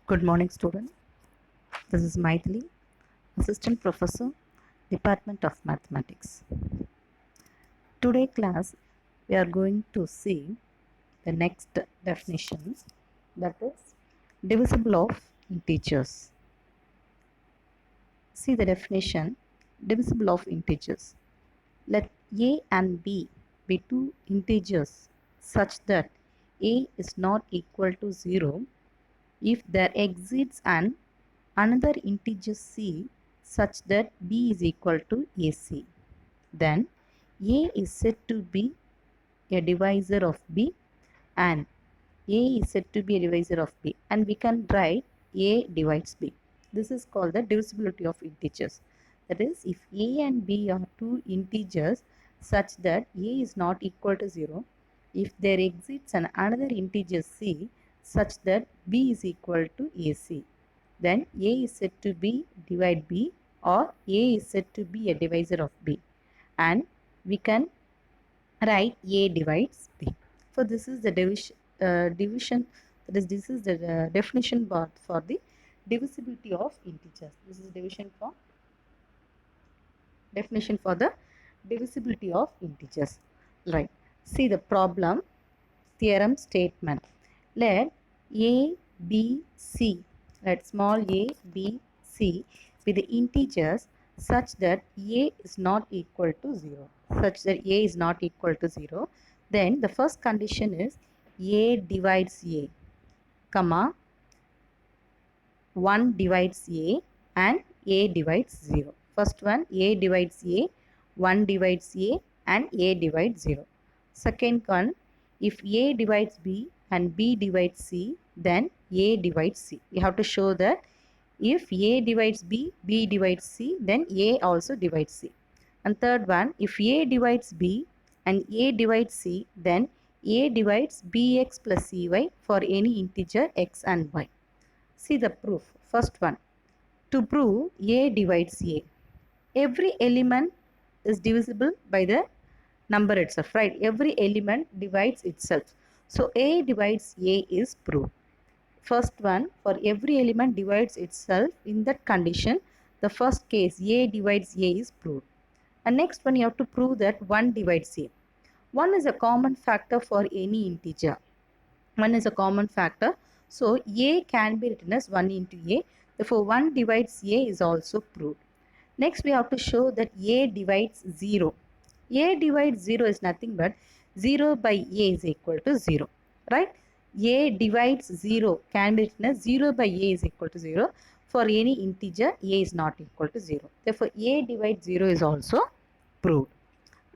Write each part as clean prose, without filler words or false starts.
Good morning, student. This is Maithili, Assistant Professor, Department of Mathematics. Today class, we are going to see the next definition, that is divisible of integers. See the definition, divisible of integers. Let a and b be two integers such that a is not equal to 0 if there exists another integer c such that b is equal to ac. Then a is said to be a divisor of b and a is said to be a divisor of b, and we can write a divides b. This is called the divisibility of integers. That is, if a and b are two integers such that a is not equal to 0, if there exists another integer c such that b is equal to ac, then a is said to be divide b, or a is said to be a divisor of b, and we can write a divides b. So this is the division, that is, this is the definition bar for the divisibility of integers. This is definition for the divisibility of integers. Right. See the problem theorem statement. Let a, b, c, let small a, b, c be the integers such that a is not equal to 0. Such that a is not equal to 0. Then the first condition is a divides a, comma 1 divides a and a divides 0. First one, a divides a, 1 divides a and a divides 0. Second one, if a divides b and b divides c, then a divides c. We have to show that if a divides b, b divides c, then a also divides c. And third one, if a divides b and a divides c, then a divides bx plus cy for any integer x and y. See the proof. First one, to prove a divides a. Every element is divisible by the number itself, right? Every element divides itself. So a divides a is proved. First one, for every element divides itself, in that condition, the first case a divides a is proved. And next one, you have to prove that 1 divides a. 1 is a common factor for any integer. 1 is a common factor. So a can be written as 1 into a. Therefore 1 divides a is also proved. Next we have to show that a divides 0. A divides 0 is nothing but 0 by a is equal to 0. Right? A divides 0 can be written as 0 by a is equal to 0. For any integer a is not equal to 0. Therefore a divides 0 is also proved.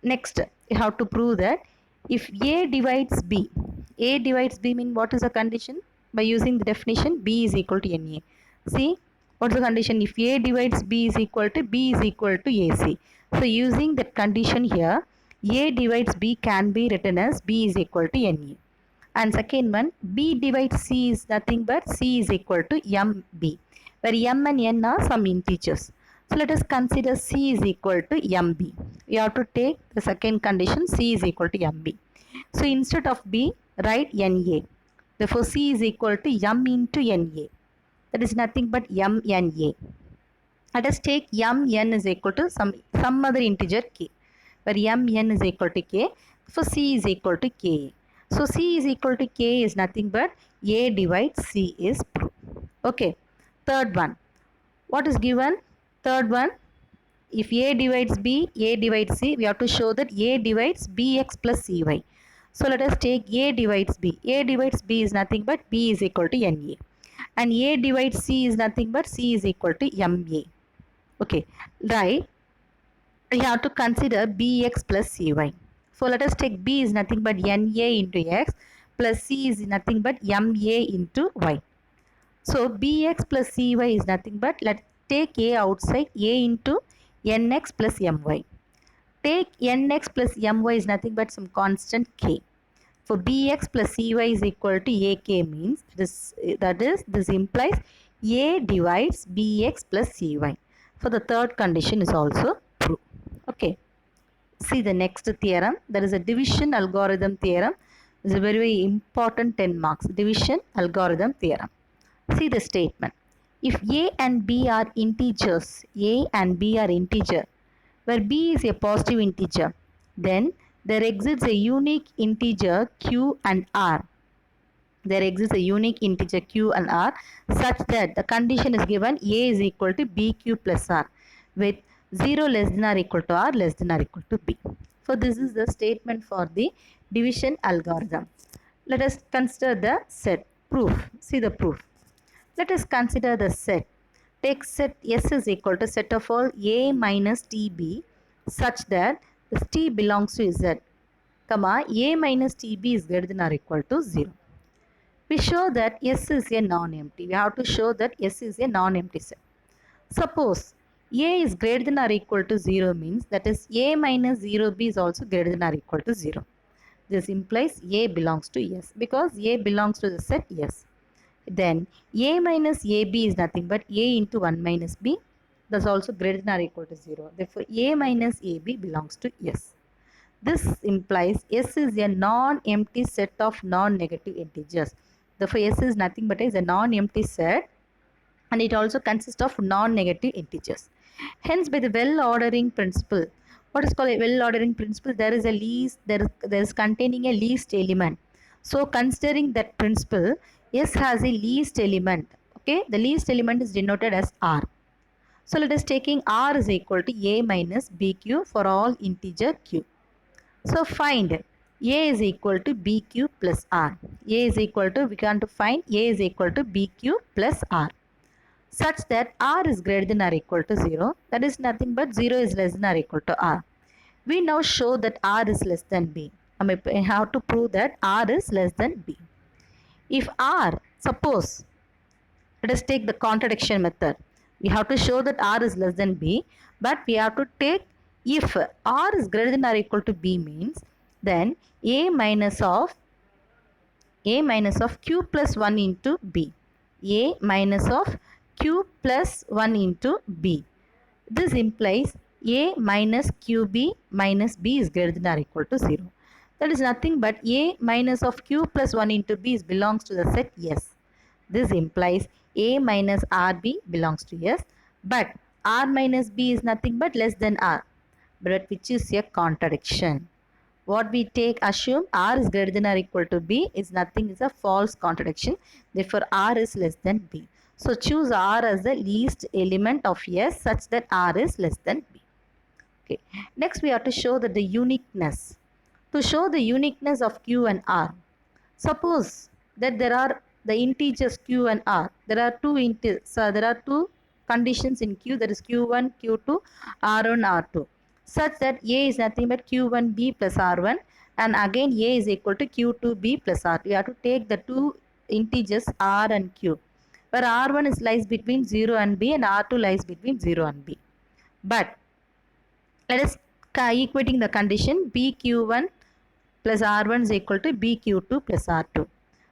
Next, you have to prove that if a divides b, a divides b means what is the condition? By using the definition, b is equal to na. See, what's the condition? If a divides b is equal to ac. So using that condition here, a divides b can be written as b is equal to na. And second one, b divides c is nothing but c is equal to mb, where m and n are some integers. So let us consider c is equal to mb. We have to take the second condition, c is equal to mb. So instead of b, write na. Therefore c is equal to m into na. That is nothing but mna. Let us take mn is equal to some other integer k, where mn is equal to k. For c is equal to ka. So c is equal to k is nothing but a divides c is proved. Okay. Third one. What is given? Third one, if a divides b, a divides c, we have to show that a divides bx plus cy. So let us take a divides b. A divides b is nothing but b is equal to na. And a divides c is nothing but c is equal to ma. Okay, right. We have to consider bx plus cy. So let us take b is nothing but na into x plus c is nothing but ma into y. So bx plus cy is nothing but, let's take a outside, a into nx plus my. Take nx plus my is nothing but some constant k. For bx plus cy is equal to ak means this implies a divides bx plus cy. For the third condition is also true. Okay. See the next theorem. There is a division algorithm theorem. It's a very important 10 marks. Division algorithm theorem. See the statement. If A and B are integers, A and B are integer, where B is a positive integer, then there exists a unique integer Q and R. There exists a unique integer Q and R such that the condition is given A is equal to BQ plus R with 0 less than or equal to R less than or equal to B. So this is the statement for the division algorithm. Let us consider the set. Proof. See the proof. Let us consider the set. Take set S is equal to set of all A minus TB such that this T belongs to Z, comma A minus TB is greater than or equal to 0. We show that S is a non-empty. We have to show that S is a non-empty set. Suppose A is greater than or equal to 0 means that is A minus 0B is also greater than or equal to 0. This implies A belongs to S because A belongs to the set S. Then A minus AB is nothing but A into 1 minus B. That's also greater than or equal to 0. Therefore, A minus AB belongs to S. This implies S is a non-empty set of non-negative integers. Therefore, S is nothing but is a non-empty set and it also consists of non-negative integers. Hence, by the well-ordering principle, what is called a well-ordering principle? There is a least, there is containing a least element. So, considering that principle, S has a least element. Okay, the least element is denoted as R. So, let us taking R is equal to A minus BQ for all integer Q. So find A is equal to BQ plus R. A is equal to, we want to find A is equal to BQ plus R such that R is greater than or equal to 0. That is nothing but 0 is less than or equal to R. We now show that R is less than B. I mean, we have to prove that R is less than B. If R, suppose, let us take the contradiction method. We have to show that R is less than B, but we have to take if R is greater than or equal to B means then A minus of Q plus 1 into B. A minus of Q plus 1 into B. This implies A minus QB minus B is greater than or equal to 0. That is nothing but A minus of Q plus 1 into B belongs to the set S. This implies A minus RB belongs to S, but R minus B is nothing but less than R, but which is a contradiction. What we take, assume R is greater than or equal to B is nothing, is a false contradiction. Therefore, R is less than B. So, choose R as the least element of S such that R is less than B. Okay. Next, we have to show that the uniqueness. To show the uniqueness of Q and R, suppose that there are the integers Q and R. There are two conditions in Q, that is Q1, Q2, R1, R2, such that A is nothing but Q1B plus R1 and again A is equal to Q2B plus R2. You have to take the two integers R and Q, where R1 lies between 0 and B and R2 lies between 0 and B. But let us equating the condition BQ1 plus R1 is equal to BQ2 plus R2.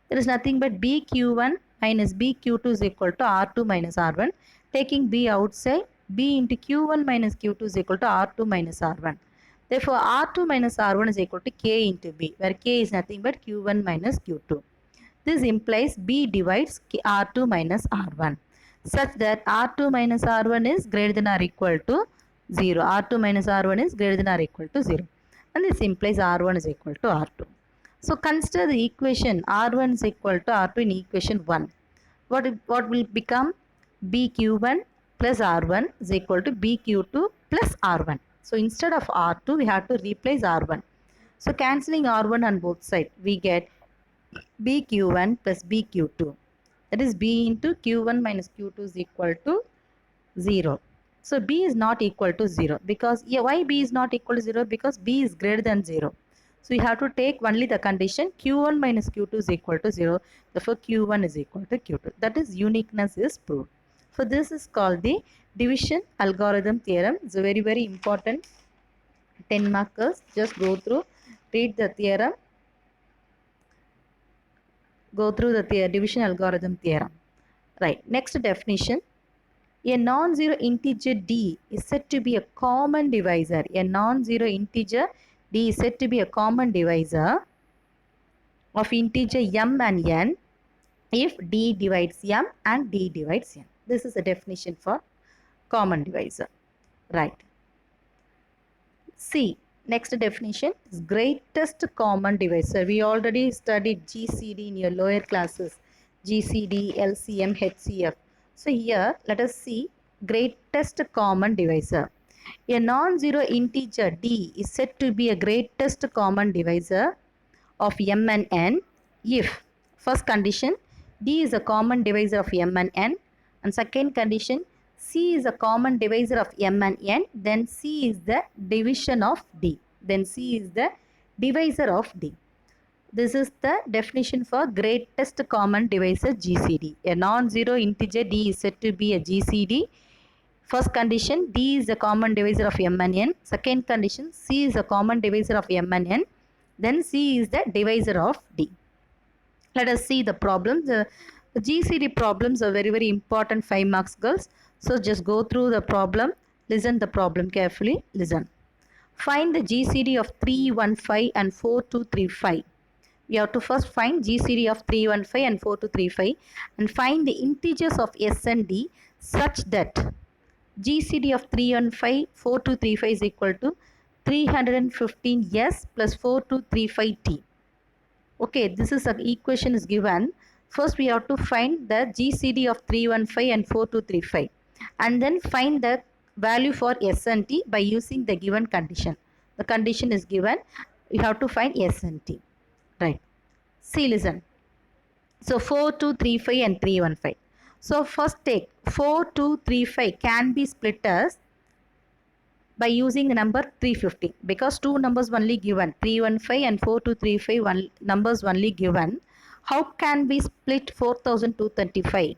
There is nothing but BQ1 minus BQ2 is equal to R2 minus R1. Taking B outside, B into Q1 minus Q2 is equal to R2 minus R1. Therefore, R2 minus R1 is equal to K into B, where K is nothing but Q1 minus Q2. This implies B divides R2 minus R1 such that R2 minus R1 is greater than or equal to 0. R2 minus R1 is greater than or equal to 0. And this implies R1 is equal to R2. So consider the equation R1 is equal to R2 in equation 1. What will become? BQ1 plus R1 is equal to BQ2 plus R1. So instead of R2, we have to replace R1. So cancelling R1 on both sides, we get BQ1 plus BQ2. That is B into Q1 minus Q2 is equal to 0. So B is not equal to 0 because why B is not equal to 0? Because B is greater than 0. So you have to take only the condition Q1 minus Q2 is equal to 0. Therefore Q1 is equal to Q2. That is uniqueness is proved. So this is called the division algorithm theorem. It's a very, very important 10 markers. Just go through, read the theorem. Go through the division algorithm theorem. Right. Next definition. A non-zero integer D is said to be a common divisor. A non-zero integer D is said to be a common divisor of integer m and n if D divides M and D divides N. This is the definition for common divisor. Right. C. Next definition is greatest common divisor. We already studied GCD in your lower classes. GCD, LCM, HCF. So here let us see greatest common divisor. A non-zero integer D is said to be a greatest common divisor of M and N if first condition D is a common divisor of M and N, and second condition C is a common divisor of M and N, then C is the division of D, then C is the divisor of D. This is the definition for greatest common divisor GCD. A non-zero integer D is said to be a GCD. First condition D is a common divisor of M and N. Second condition C is a common divisor of M and N. Then C is the divisor of D. Let us see the problems. The GCD problems are very important, 5 marks girls. So just go through the problem. Listen the problem carefully. Listen. Find the GCD of 315 and 4235. We have to first find GCD of 315 and 4235 and find the integers of S and D such that GCD of 315 4235 is equal to 315S plus 4235T. Okay, this is an equation is given. First we have to find the GCD of 315 and 4235 and then find the value for S and T by using the given condition. The condition is given. We have to find S and T. Right. See, listen. So 4235 and 315. So first take 4235 can be split as by using the number 350 because two numbers only given 315 and 4235 numbers only given. How can we split 4235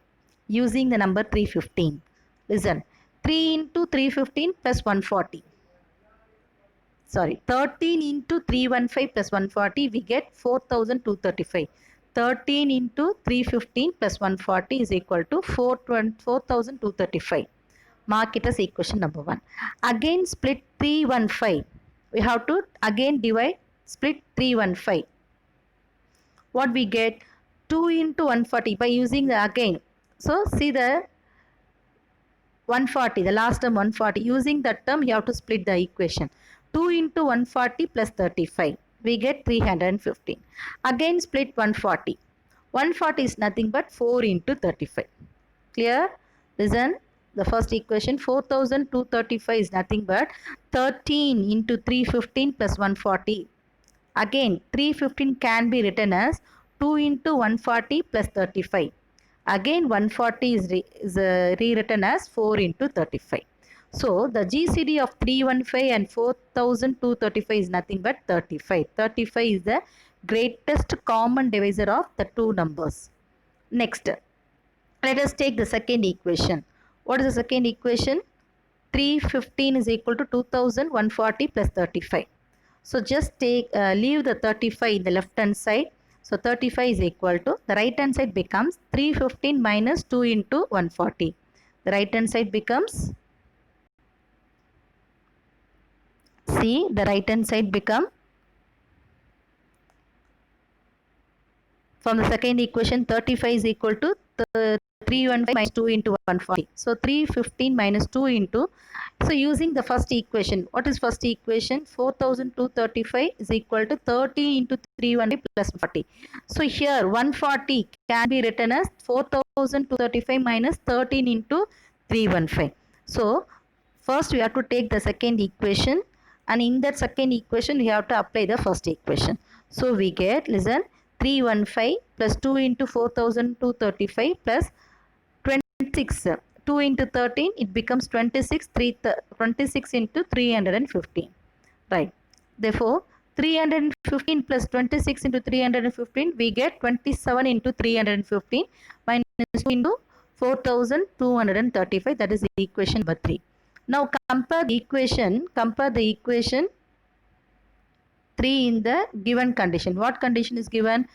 using the number 315? Listen, 3 into 315 plus 140. Sorry, 13 into 315 plus 140 we get 4235. 13 into 315 plus 140 is equal to 4235. Mark it as equation number 1. Again split 315. We have to again divide split 315. What we get? 2 into 140 by using the again. So see the 140, the last term 140. Using that term you have to split the equation. 2 into 140 plus 35. We get 315. Again split 140. 140 is nothing but 4 into 35. Clear? Listen. The first equation 4235 is nothing but 13 into 315 plus 140. Again 315 can be written as 2 into 140 plus 35. Again 140 is rewritten as 4 into 35. So the GCD of 315 and 4235 is nothing but 35. 35 is the greatest common divisor of the two numbers. Next, let us take the second equation. What is the second equation? 315 is equal to 2140 plus 35. So just leave the 35 in the left hand side. So 35 is equal to, the right hand side becomes 315 minus 2 into 140. The right hand side becomes, see, the right hand side become, from the second equation 35 is equal to 315 minus 2 into 140. So 315 minus 2 into, so using the first equation, what is first equation? 4235 is equal to 30 into 315 plus 40. So here 140 can be written as 4235 minus 13 into 315. So first we have to take the second equation and in that second equation we have to apply the first equation. So we get, listen, 315 plus 2 into 4235 plus 26. 2 into 13 it becomes 26. 26 into 315. Right. Therefore 315 plus 26 into 315 we get 27 into 315 minus 2 into 4235. That is equation number 3. Now compare the equation 3 in the given condition. What condition is given?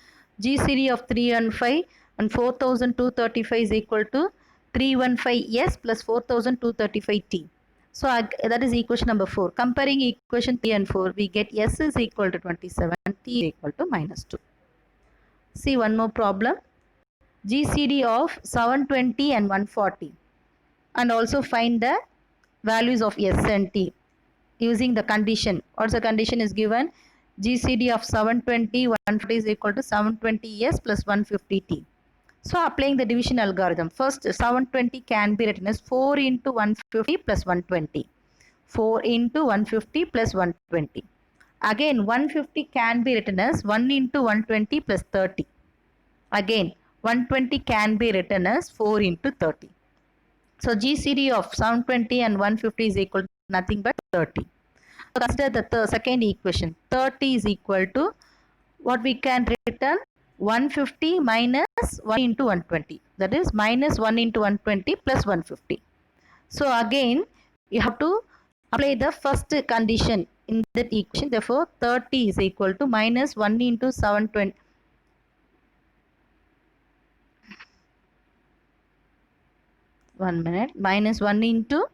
GCD of 315 and 4235 is equal to 315S plus 4235T. So that is equation number 4. Comparing equation 3 and 4, we get S is equal to 27, T is equal to minus 2. See one more problem. GCD of 720 and 140, and also find the values of S and T using the condition. Also condition is given, GCD of 720 140 is equal to 720 S plus 150 T. So applying the division algorithm, first 720 can be written as 4 into 150 plus 120. 4 into 150 plus 120. Again 150 can be written as 1 into 120 plus 30. Again 120 can be written as 4 into 30. So GCD of 720 and 150 is equal to nothing but 30. So consider the second equation. 30 is equal to what we can return, 150 minus 1 into 120. That is minus 1 into 120 plus 150. So again you have to apply the first condition in that equation. Therefore 30 is equal to minus 1 into 720. 1 minute. Minus 1 into,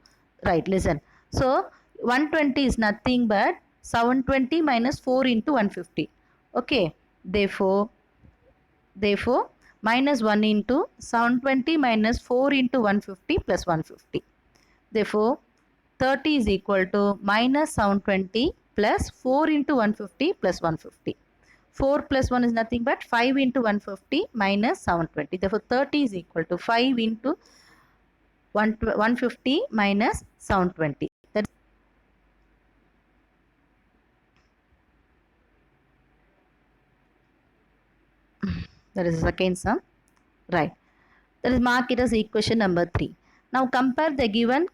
right, listen. So 120 is nothing but 720 minus 4 into 150. Okay. Therefore minus 1 into 720 minus 4 into 150 plus 150. Therefore 30 is equal to minus 720 plus 4 into 150 plus 150. 4 plus 1 is nothing but 5 into 150 minus 720. Therefore 30 is equal to 5 into 150 minus 720. That is the second sum. Right. That is mark it as equation number 3. Now compare the given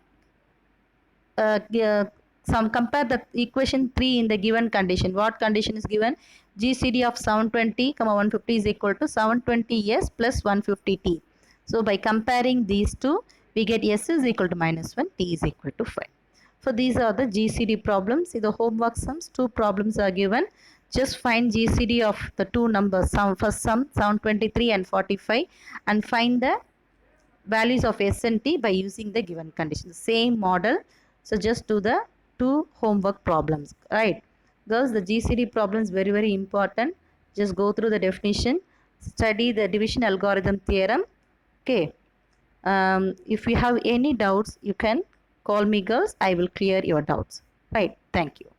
compare the equation 3 in the given condition. What condition is given? GCD of 720, 150 is equal to 720 S plus 150 T. So by comparing these two, we get S is equal to minus 1, T is equal to 5. So these are the GCD problems. See the homework sums. Two problems are given. Just find GCD of the two numbers. First sum 723 and 45, and find the values of S and T by using the given condition. Same model. So just do the two homework problems. Right. Thus the GCD problem is very, very important. Just go through the definition. Study the division algorithm theorem. Okay. If you have any doubts, you can call me, girls. I will clear your doubts. Right. Thank you.